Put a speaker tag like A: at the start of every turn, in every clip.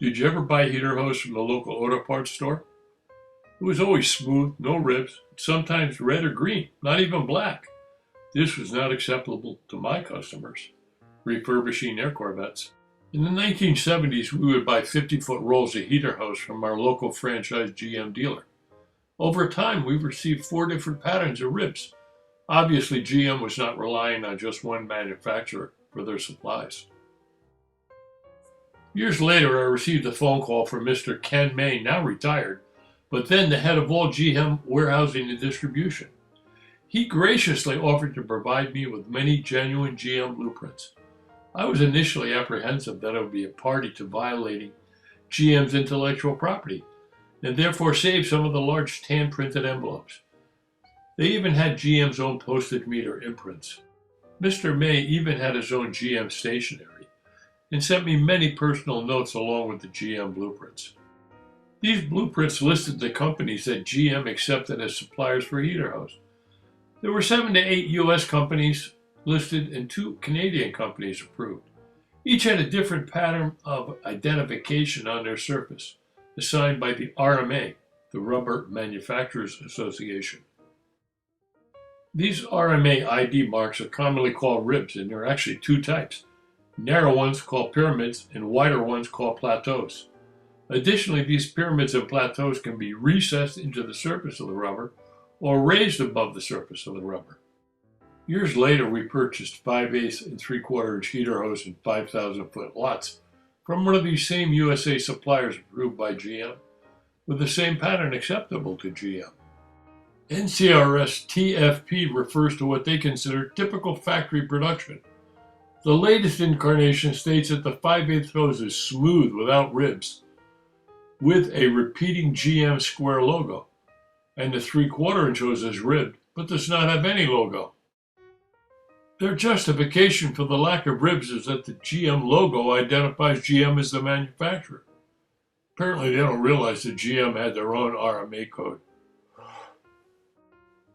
A: Did you ever buy a heater hose from the local auto parts store? It was always smooth, no ribs, sometimes red or green, not even black. This was not acceptable to my customers, refurbishing their Corvettes. In the 1970s, we would buy 50-foot rolls of heater hose from our local franchise GM dealer. Over time, we received 4 different patterns of ribs. Obviously, GM was not relying on just one manufacturer for their supplies. Years later, I received a phone call from Mr. Ken May, now retired, but then the head of all GM warehousing and distribution. He graciously offered to provide me with many genuine GM blueprints. I was initially apprehensive that I would be a party to violating GM's intellectual property, and therefore save some of the large hand-printed envelopes. They even had GM's own postage meter imprints. Mr. May even had his own GM stationery, and sent me many personal notes along with the GM blueprints. These blueprints listed the companies that GM accepted as suppliers for heater hose. There were 7 to 8 U.S. companies listed and 2 Canadian companies approved. Each had a different pattern of identification on their surface, assigned by the RMA, the Rubber Manufacturers Association. These RMA ID marks are commonly called ribs, and there are actually 2 types. Narrow ones called pyramids and wider ones called plateaus. Additionally, these pyramids and plateaus can be recessed into the surface of the rubber or raised above the surface of the rubber. Years later, we purchased 5/8 and 3/4 inch heater hose in 5,000-foot lots from one of these same USA suppliers approved by GM, with the same pattern acceptable to GM. Ncrs TFP refers to what they consider typical factory production. The latest incarnation states that the 5/8 hose is smooth without ribs, with a repeating GM square logo, and the 3/4 inch hose is ribbed, but does not have any logo. Their justification for the lack of ribs is that the GM logo identifies GM as the manufacturer. Apparently they don't realize that GM had their own RMA code.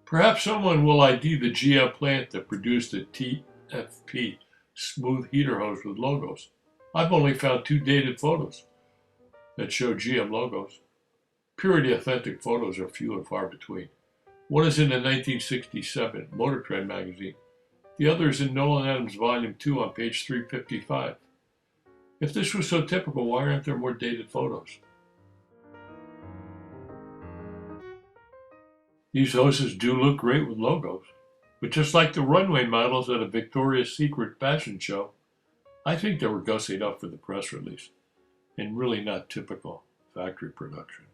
A: Perhaps someone will ID the GM plant that produced the TFP smooth heater hose with logos. I've only found 2 dated photos that show GM logos. Purely authentic photos are few and far between. One is in the 1967 Motor Trend magazine. The other is in Nolan Adams Volume 2 on page 355. If this was so typical, why aren't there more dated photos? These hoses do look great with logos, but just like the runway models at a Victoria's Secret fashion show, I think they were gussied up for the press release and really not typical factory production.